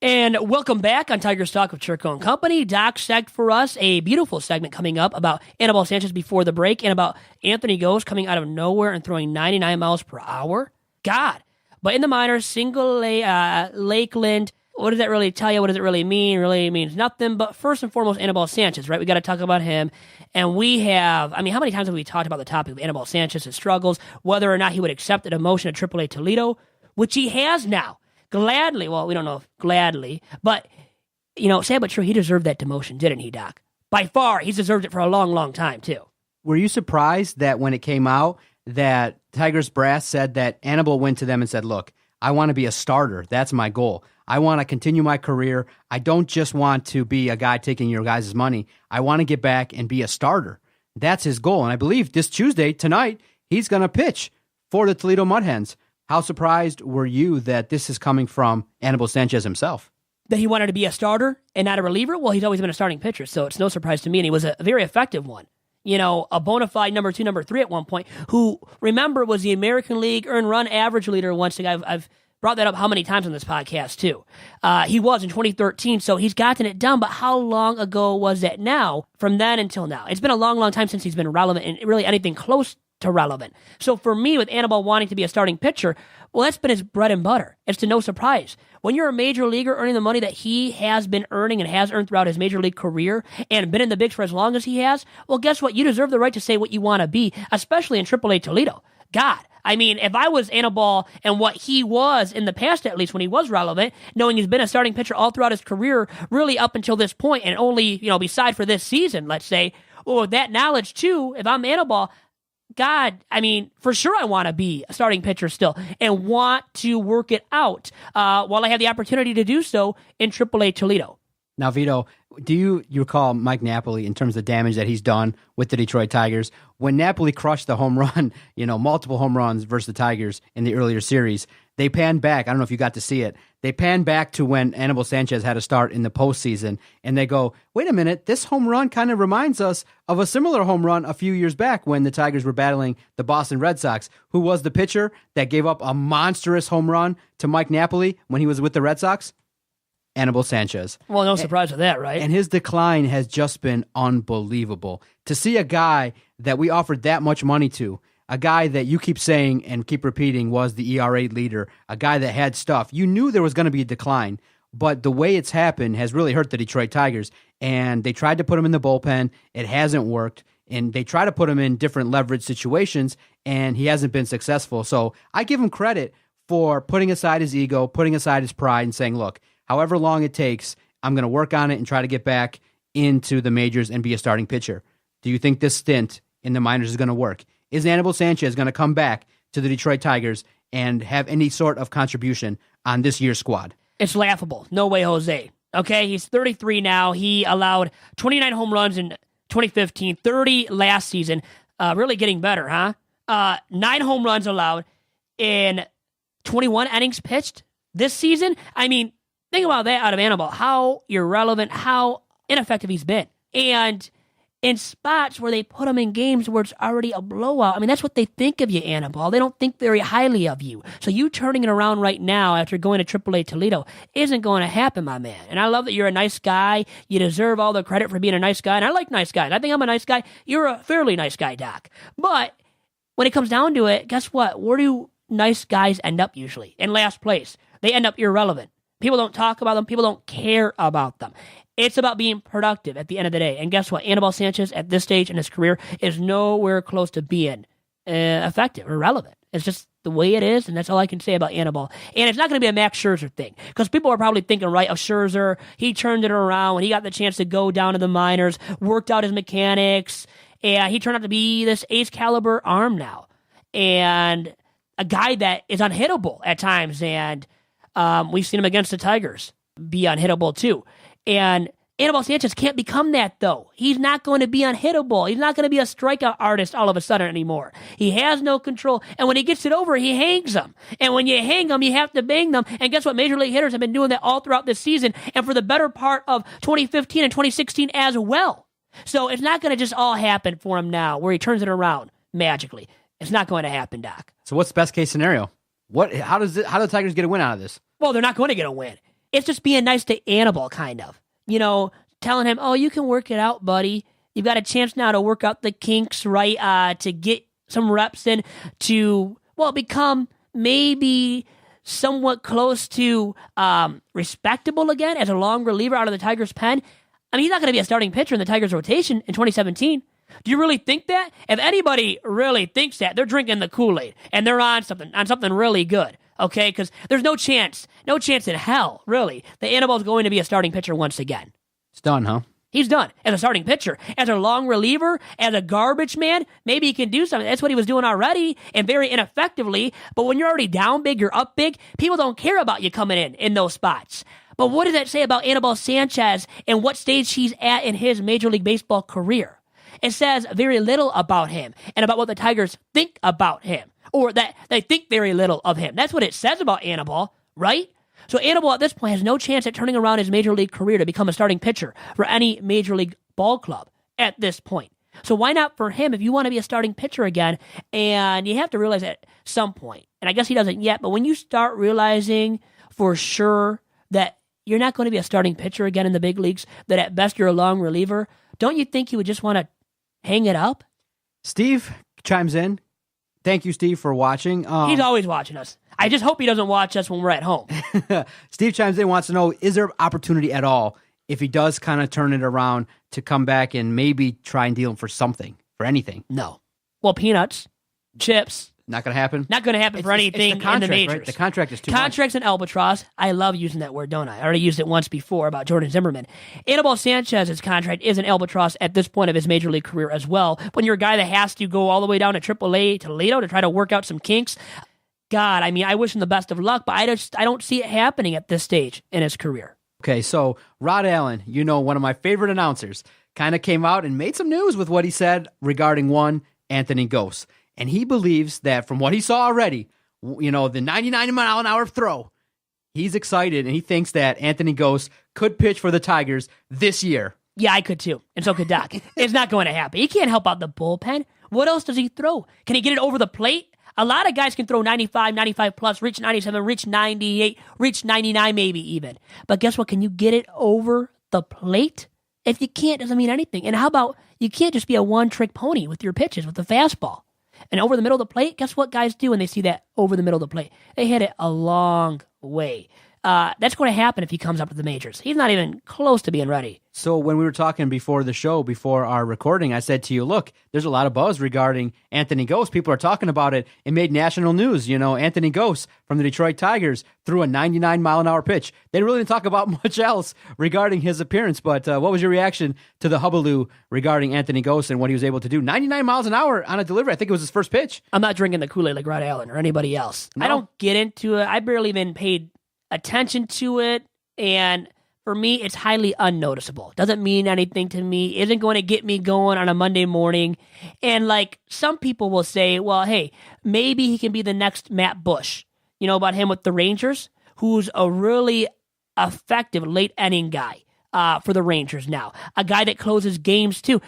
And welcome back on Tigers Talk with Chirco and Company. Doc segged for us a beautiful segment coming up about Anibal Sanchez before the break and about Anthony Gose coming out of nowhere and throwing 99 miles per hour. God. But in the minors, single Lakeland, what does that really tell you? What does it really mean? It really means nothing. But first and foremost, Anibal Sanchez, right? We got to talk about him. And we have, how many times have we talked about the topic of Anibal Sanchez, his struggles, whether or not he would accept a demotion at Triple-A Toledo, which he has now. Gladly, well, we don't know if gladly, but, sad but true, he deserved that demotion, didn't he, Doc? By far, he's deserved it for a long, long time, too. Were you surprised that when it came out that Tigers brass said that Anibal went to them and said, look, I want to be a starter. That's my goal. I want to continue my career. I don't just want to be a guy taking your guys' money. I want to get back and be a starter. That's his goal. And I believe this Tuesday, tonight, he's going to pitch for the Toledo Mud Hens. How surprised were you that this is coming from Anibal Sanchez himself? That he wanted to be a starter and not a reliever? Well, he's always been a starting pitcher, so it's no surprise to me, and he was a very effective one. A bona fide number 2, number 3 at one point, who, remember, was the American League earned run average leader once. I've brought that up how many times on this podcast, too. He was in 2013, so he's gotten it done, but how long ago was that now, from then until now? It's been a long, long time since he's been relevant, and really anything close to relevant. So for me, with Anibal wanting to be a starting pitcher, well, that's been his bread and butter. It's to no surprise. When you're a major leaguer earning the money that he has been earning and has earned throughout his major league career and been in the bigs for as long as he has, well, guess what? You deserve the right to say what you want to be, especially in Triple-A Toledo. God, if I was Anibal and what he was in the past, at least when he was relevant, knowing he's been a starting pitcher all throughout his career, really up until this point, and only, beside for this season, let's say, well, with that knowledge too, if I'm Anibal, God, for sure I want to be a starting pitcher still and want to work it out while I have the opportunity to do so in Triple-A Toledo. Now, Vito, Do you recall Mike Napoli in terms of the damage that he's done with the Detroit Tigers? When Napoli crushed the home run, multiple home runs versus the Tigers in the earlier series, they panned back. I don't know if you got to see it. They panned back to when Anibal Sanchez had a start in the postseason, and they go, wait a minute, this home run kind of reminds us of a similar home run a few years back when the Tigers were battling the Boston Red Sox. Who was the pitcher that gave up a monstrous home run to Mike Napoli when he was with the Red Sox? Anibal Sanchez. Well, no surprise with that, right? And his decline has just been unbelievable. To see a guy that we offered that much money to, a guy that you keep saying and keep repeating was the ERA leader, a guy that had stuff, you knew there was going to be a decline, but the way it's happened has really hurt the Detroit Tigers. And they tried to put him in the bullpen. It hasn't worked. And they try to put him in different leverage situations, and he hasn't been successful. So I give him credit for putting aside his ego, putting aside his pride, and saying, look, however long it takes, I'm going to work on it and try to get back into the majors and be a starting pitcher. Do you think this stint in the minors is going to work? Is Anibal Sanchez going to come back to the Detroit Tigers and have any sort of contribution on this year's squad? It's laughable. No way, Jose. Okay, he's 33 now. He allowed 29 home runs in 2015, 30 last season. Really getting better, huh? 9 home runs allowed in 21 innings pitched this season. I mean, think about that out of Anibal, how irrelevant, how ineffective he's been. And in spots where they put him in games where it's already a blowout, I mean, that's what they think of you, Anibal. They don't think very highly of you. So you turning it around right now after going to Triple-A Toledo isn't going to happen, my man. And I love that you're a nice guy. You deserve all the credit for being a nice guy. And I like nice guys. I think I'm a nice guy. You're a fairly nice guy, Doc. But when it comes down to it, guess what? Where do nice guys end up usually? In last place. They end up irrelevant. People don't talk about them. People don't care about them. It's about being productive at the end of the day. And guess what? Anibal Sanchez at this stage in his career is nowhere close to being effective or relevant. It's just the way it is, and that's all I can say about Anibal. And it's not going to be a Max Scherzer thing, because people are probably thinking, right, of Scherzer. He turned it around when he got the chance to go down to the minors, worked out his mechanics, and he turned out to be this ace-caliber arm now. And a guy that is unhittable at times, and we've seen him against the Tigers be unhittable too. And Anibal Sanchez can't become that, though. He's not going to be unhittable. He's not going to be a strikeout artist all of a sudden anymore. He has no control. And when he gets it over, he hangs them. And when you hang them, you have to bang them. And guess what? Major league hitters have been doing that all throughout this season and for the better part of 2015 and 2016 as well. So it's not going to just all happen for him now where he turns it around magically. It's not going to happen, Doc. So what's the best case scenario? How do the Tigers get a win out of this? Well, they're not going to get a win. It's just being nice to Anibal, kind of. Telling him, oh, you can work it out, buddy. You've got a chance now to work out the kinks, right? To get some reps in to, become maybe somewhat close to respectable again as a long reliever out of the Tigers' pen. I mean, he's not going to be a starting pitcher in the Tigers' rotation in 2017. Do you really think that? If anybody really thinks that, they're drinking the Kool-Aid and they're on something really good. Okay, because there's no chance in hell, really, that Anibal's going to be a starting pitcher once again. It's done, huh? He's done as a starting pitcher. As a long reliever, as a garbage man, maybe he can do something. That's what he was doing already, and very ineffectively. But when you're already down big, you're up big, people don't care about you coming in those spots. But what does that say about Anibal Sanchez and what stage he's at in his Major League Baseball career? It says very little about him and about what the Tigers think about him, or that they think very little of him. That's what it says about Anibal, right? So Anibal at this point has no chance at turning around his Major League career to become a starting pitcher for any Major League ball club at this point. So why not for him if you want to be a starting pitcher again? And you have to realize at some point, and I guess he doesn't yet, but when you start realizing for sure that you're not going to be a starting pitcher again in the big leagues, that at best you're a long reliever, don't you think you would just want to hang it up? Steve chimes in. Thank you, Steve, for watching. He's always watching us. I just hope he doesn't watch us when we're at home. Steve chimes in, wants to know, is there opportunity at all if he does kind of turn it around to come back and maybe try and deal him for something, for anything? No. Well, peanuts, chips. Not going to happen? Not going to happen for anything in the majors. Right? The contract is too Contract's an albatross. I love using that word, don't I? I already used it once before about Jordan Zimmerman. Anibal Sanchez's contract is an albatross at this point of his Major League career as well. When you're a guy that has to go all the way down to Triple-A Toledo to try to work out some kinks, God, I mean, I wish him the best of luck, but I don't see it happening at this stage in his career. Okay, so Rod Allen, one of my favorite announcers, kind of came out and made some news with what he said regarding Anthony Gose. And he believes that from what he saw already, the 99-mile-an-hour throw, he's excited, and he thinks that Anthony Gose could pitch for the Tigers this year. Yeah, I could too, and so could Doc. It's not going to happen. He can't help out the bullpen. What else does he throw? Can he get it over the plate? A lot of guys can throw 95 plus, reach 97, reach 98, reach 99 maybe even. But guess what? Can you get it over the plate? If you can't, it doesn't mean anything. And how about you can't just be a one-trick pony with your pitches, with the fastball. And over the middle of the plate, guess what guys do when they see that over the middle of the plate? They hit it a long way. That's going to happen if he comes up to the majors. He's not even close to being ready. So when we were talking before the show, before our recording, I said to you, look, there's a lot of buzz regarding Anthony Gose. People are talking about it. It made national news. Anthony Gose from the Detroit Tigers threw a 99-mile-an-hour pitch. They really didn't talk about much else regarding his appearance, but what was your reaction to the hullabaloo regarding Anthony Gose and what he was able to do? 99 miles an hour on a delivery. I think it was his first pitch. I'm not drinking the Kool-Aid like Rod Allen or anybody else. No. I don't get into it. I barely even paid attention to it, and for me, it's highly unnoticeable. Doesn't mean anything to me, isn't going to get me going on a Monday morning. And like some people will say, well, hey, maybe he can be the next Matt Bush. You know about him with the Rangers, who's a really effective late inning guy for the Rangers now. A guy that closes games too.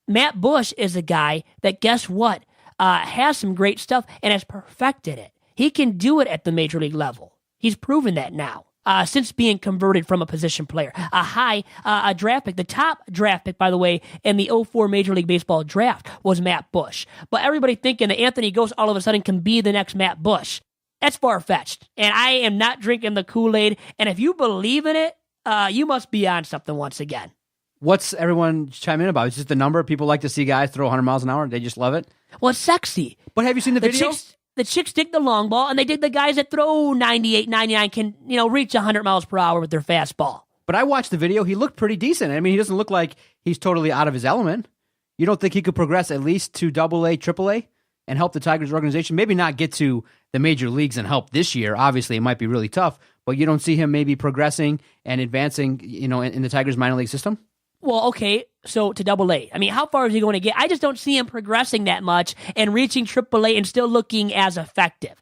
Matt Bush is a guy that, guess what, has some great stuff and has perfected it. He can do it at the major league level. He's proven that now, since being converted from a position player. A draft pick. The top draft pick, by the way, in the 2004 Major League Baseball draft was Matt Bush. But everybody thinking that Anthony Gose all of a sudden can be the next Matt Bush. That's far-fetched. And I am not drinking the Kool-Aid. And if you believe in it, you must be on something once again. What's everyone chiming in about? It's just the number. People like to see guys throw 100 miles an hour. They just love it. Well, it's sexy. But have you seen the video? The chicks dig the long ball, and they dig the guys that throw 98, 99, can reach 100 miles per hour with their fastball. But I watched the video. He looked pretty decent. I mean, he doesn't look like he's totally out of his element. You don't think he could progress at least to AA, Triple-A, and help the Tigers organization? Maybe not get to the major leagues and help this year. Obviously, it might be really tough. But you don't see him maybe progressing and advancing, in the Tigers minor league system? Well, okay, so to AA. I mean, how far is he going to get? I just don't see him progressing that much and reaching AAA and still looking as effective.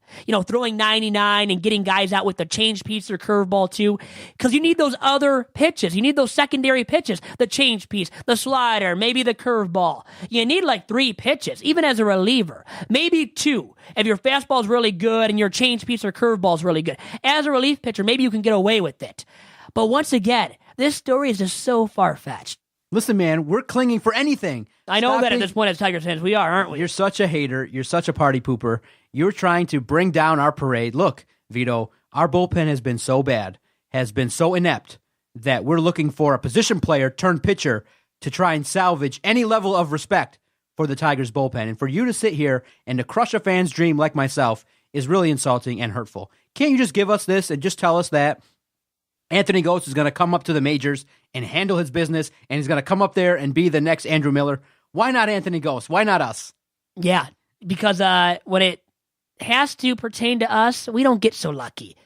Throwing 99 and getting guys out with the change piece or curveball too. Because you need those other pitches. You need those secondary pitches. The change piece, the slider, maybe the curveball. You need like 3 pitches, even as a reliever. Maybe 2 if your fastball's really good and your change piece or curveball's really good. As a relief pitcher, maybe you can get away with it. But once again, this story is just so far-fetched. Listen, man, we're clinging for anything. I know that at this point as Tigers fans, we are, aren't we? You're such a hater. You're such a party pooper. You're trying to bring down our parade. Look, Vito, our bullpen has been so bad, has been so inept, that we're looking for a position player turned pitcher to try and salvage any level of respect for the Tigers bullpen. And for you to sit here and to crush a fan's dream like myself is really insulting and hurtful. Can't you just give us this and just tell us that Anthony Gose is going to come up to the majors and handle his business, and he's going to come up there and be the next Andrew Miller? Why not Anthony Gose? Why not us? Yeah, because when it has to pertain to us, we don't get so lucky.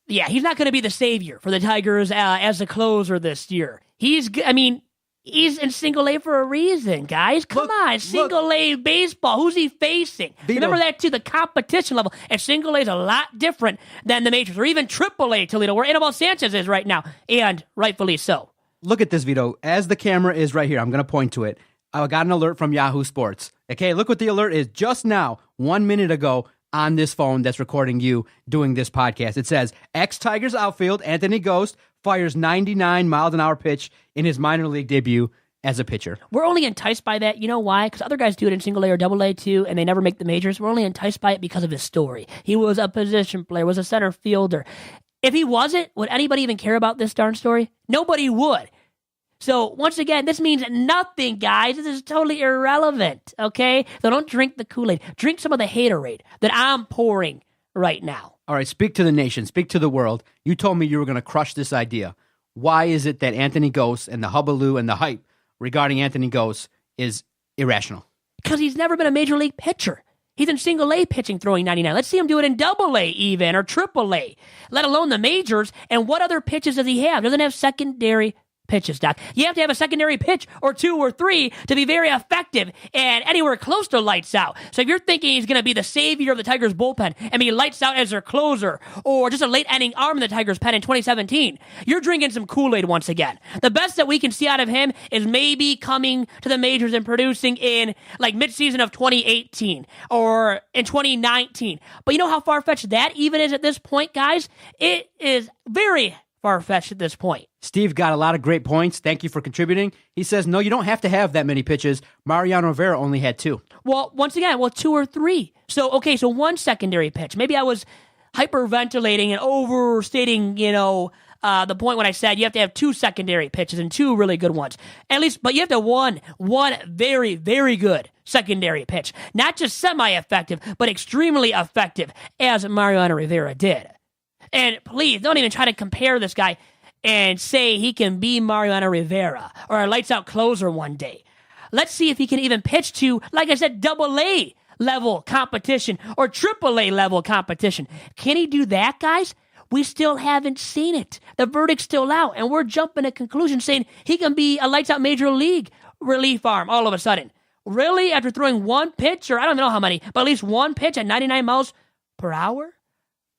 Yeah, he's not going to be the savior for the Tigers as a closer this year. He's in single A for a reason, guys. Come on, single A baseball. Who's he facing? Vito. Remember that too, the competition level. And single A is a lot different than the majors, or even Triple-A Toledo, where Anibal Sanchez is right now, and rightfully so. Look at this, Vito. As the camera is right here, I'm going to point to it. I got an alert from Yahoo Sports. Okay, look what the alert is just now, 1 minute ago, on this phone that's recording you doing this podcast. It says, ex-Tigers outfield Anthony Gose fires 99 miles an hour pitch in his minor league debut as a pitcher. We're only enticed by that. You know why? Because other guys do it in single A or double A too, and they never make the majors. We're only enticed by it because of his story. He was a position player, was a center fielder. If he wasn't, would anybody even care about this darn story? Nobody would. So, once again, this means nothing, guys. This is totally irrelevant, okay? So don't drink the Kool-Aid. Drink some of the haterade that I'm pouring right now. All right, speak to the nation. Speak to the world. You told me you were going to crush this idea. Why is it that Anthony Gose and the hullabaloo and the hype regarding Anthony Gose is irrational? Because he's never been a major league pitcher. He's in single A pitching, throwing 99. Let's see him do it in double A even, or triple A, let alone the majors. And what other pitches does he have? Doesn't have secondary pitches, Doc. You have to have a secondary pitch or 2 or 3 to be very effective and anywhere close to lights out. So if you're thinking he's going to be the savior of the Tigers bullpen and be lights out as their closer or just a late inning arm in the Tigers pen in 2017, you're drinking some Kool-Aid once again. The best that we can see out of him is maybe coming to the majors and producing in like midseason of 2018 or in 2019. But you know how far-fetched that even is at this point, guys? It is very far-fetched at this point. Steve got a lot of great points. Thank you for contributing. He says, no, you don't have to have that many pitches. Mariano Rivera only had 2. Well, once again, 2 or 3. So 1 secondary pitch. Maybe I was hyperventilating and overstating, the point when I said you have to have 2 secondary pitches and 2 really good ones. At least, but you have to have one very, very good secondary pitch. Not just semi-effective, but extremely effective, as Mariano Rivera did. And please, don't even try to compare this guy and say he can be Mariano Rivera or a lights-out closer one day. Let's see if he can even pitch to, like I said, double-A level competition or triple-A level competition. Can he do that, guys? We still haven't seen it. The verdict's still out, and we're jumping to conclusions saying he can be a lights-out major league relief arm all of a sudden. Really? After throwing 1 pitch, or I don't know how many, but at least 1 pitch at 99 miles per hour?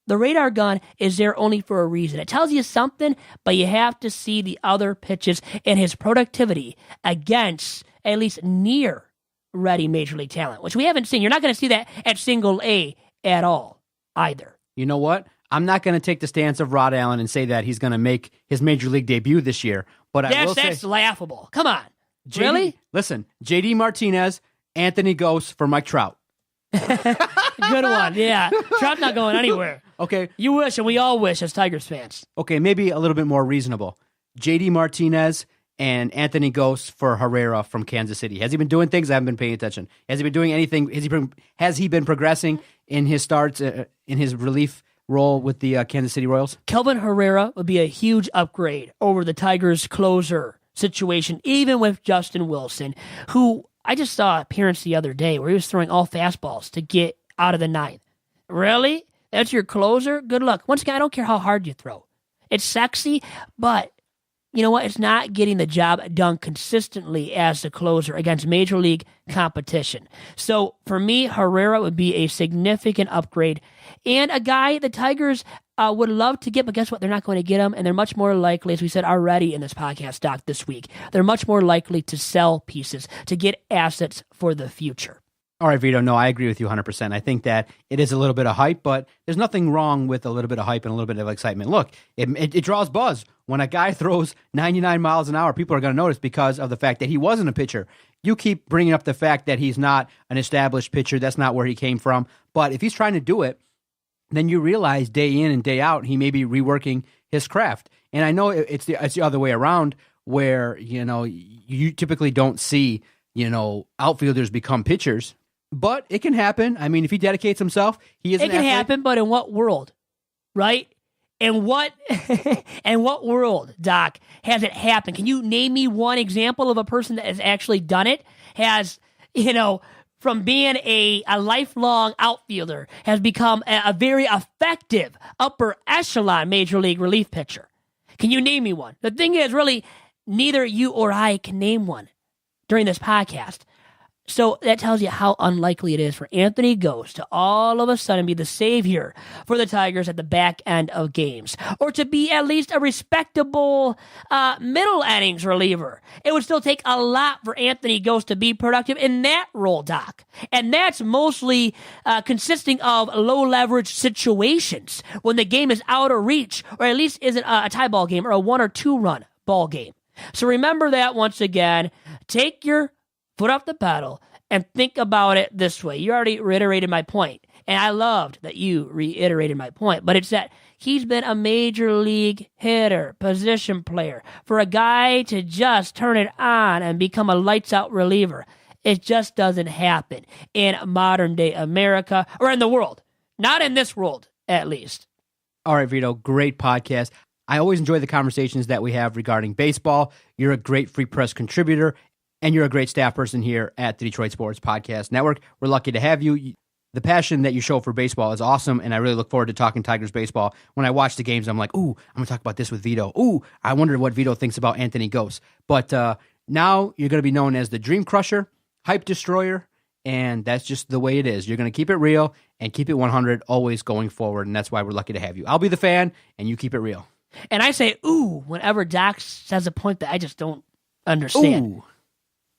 The radar gun is there only for a reason. It tells you something, but you have to see the other pitches and his productivity against at least near ready major league talent, which we haven't seen. You're not going to see that at single A at all either. You know what? I'm not going to take the stance of Rod Allen and say that he's going to make his major league debut this year, but I will say that's laughable. Come on. Really? Listen, JD Martinez, Anthony Gose for Mike Trout. Good one, yeah. Trout's not going anywhere. Okay. You wish, and we all wish as Tigers fans. Okay, maybe a little bit more reasonable. JD Martinez and Anthony Gose for Herrera from Kansas City. Has he been doing things? I haven't been paying attention. Has he been doing anything? Has he been progressing in his starts, in his relief role with the Kansas City Royals? Kelvin Herrera would be a huge upgrade over the Tigers' closer situation, even with Justin Wilson, who I just saw an appearance the other day where he was throwing all fastballs to get out of the ninth. Really? That's your closer? Good luck. Once again, I don't care how hard you throw. It's sexy, but you know what? It's not getting the job done consistently as the closer against major league competition. So for me, Herrera would be a significant upgrade and a guy the Tigers would love to get, but guess what? They're not going to get him, and they're much more likely, as we said already in this podcast, Doc, this week, they're much more likely to sell pieces, to get assets for the future. All right, Vito, no, I agree with you 100%. I think that it is a little bit of hype, but there's nothing wrong with a little bit of hype and a little bit of excitement. Look, it draws buzz. When a guy throws 99 miles an hour, people are going to notice because of the fact that he wasn't a pitcher. You keep bringing up the fact that he's not an established pitcher. That's not where he came from. But if he's trying to do it, then you realize day in and day out, he may be reworking his craft. And I know it's the other way around where, you typically don't see, outfielders become pitchers. But it can happen. I mean, if he dedicates himself, he is an athlete. It can happen, but in what world, right? In what world, Doc, has it happened? Can you name me one example of a person that has actually done it? Has, from being a lifelong outfielder, has become a very effective upper echelon major league relief pitcher? Can you name me one? The thing is, really, neither you or I can name one during this podcast. So that tells you how unlikely it is for Anthony Gose to all of a sudden be the savior for the Tigers at the back end of games, or to be at least a respectable middle innings reliever. It would still take a lot for Anthony Gose to be productive in that role, Doc. And that's mostly consisting of low-leverage situations when the game is out of reach, or at least isn't a tie ball game or a 1 or 2 run ball game. So remember that once again. Take your foot off the pedal and think about it this way. You already reiterated my point, and I loved that you reiterated my point, but it's that he's been a major league hitter, position player. For a guy to just turn it on and become a lights-out reliever, it just doesn't happen in modern-day America or in the world. Not in this world, at least. All right, Vito, great podcast. I always enjoy the conversations that we have regarding baseball. You're a great Free Press contributor, and you're a great staff person here at the Detroit Sports Podcast Network. We're lucky to have you. the passion that you show for baseball is awesome, and I really look forward to talking Tigers baseball. When I watch the games, I'm like, ooh, I'm going to talk about this with Vito. Ooh, I wonder what Vito thinks about Anthony Gose. But now you're going to be known as the Dream Crusher, Hype Destroyer, and that's just the way it is. You're going to keep it real and keep it 100 always going forward, and that's why we're lucky to have you. I'll be the fan, and you keep it real. And I say, ooh, whenever Doc says a point that I just don't understand. Ooh.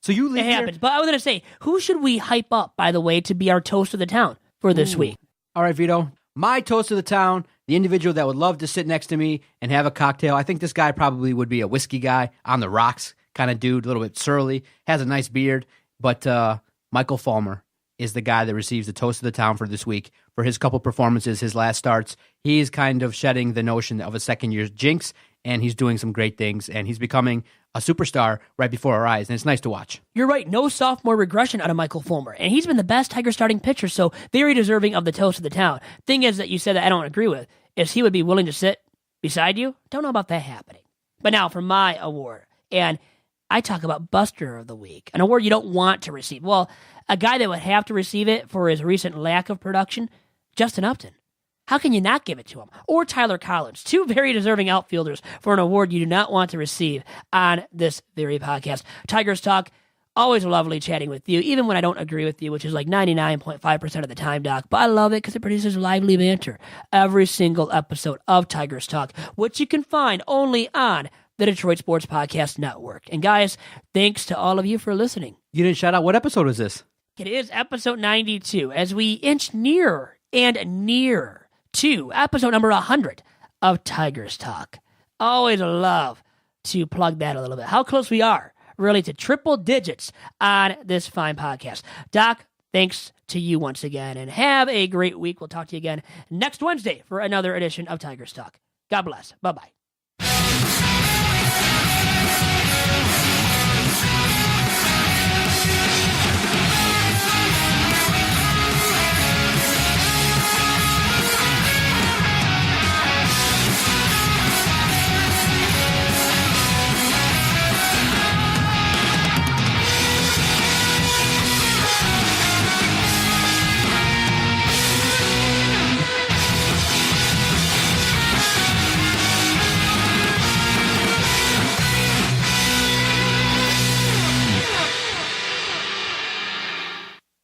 So you leave It happens. But I was going to say, who should we hype up, by the way, to be our toast of the town for this week? All right, Vito. My toast of the town, the individual that would love to sit next to me and have a cocktail. I think this guy probably would be a whiskey guy, on the rocks kind of dude, a little bit surly, has a nice beard. But Michael Fulmer is the guy that receives the toast of the town for this week for his couple performances, his last starts. He's kind of shedding the notion of a second-year jinx, and he's doing some great things, and he's becoming a superstar right before our eyes, and it's nice to watch. You're right. No sophomore regression out of Michael Fulmer, and he's been the best Tiger starting pitcher, so very deserving of the toast of the town. Thing is that you said that I don't agree with, is he would be willing to sit beside you? Don't know about that happening. But now for my award, and I talk about Buster of the Week, an award you don't want to receive. Well, a guy that would have to receive it for his recent lack of production, Justin Upton. How can you not give it to him? Or Tyler Collins, two very deserving outfielders for an award you do not want to receive on this very podcast. Tigers Talk, always lovely chatting with you, even when I don't agree with you, which is like 99.5% of the time, Doc. But I love it because it produces lively banter every single episode of Tigers Talk, which you can find only on the Detroit Sports Podcast Network. And guys, thanks to all of you for listening. You didn't shout out what episode is this? It is episode 92, as we inch nearer and nearer to episode number 100 of Tigers Talk. Always love to plug that a little bit. How close we are, really, to triple digits on this fine podcast. Doc, thanks to you once again, and have a great week. We'll talk to you again next Wednesday for another edition of Tigers Talk. God bless. Bye-bye.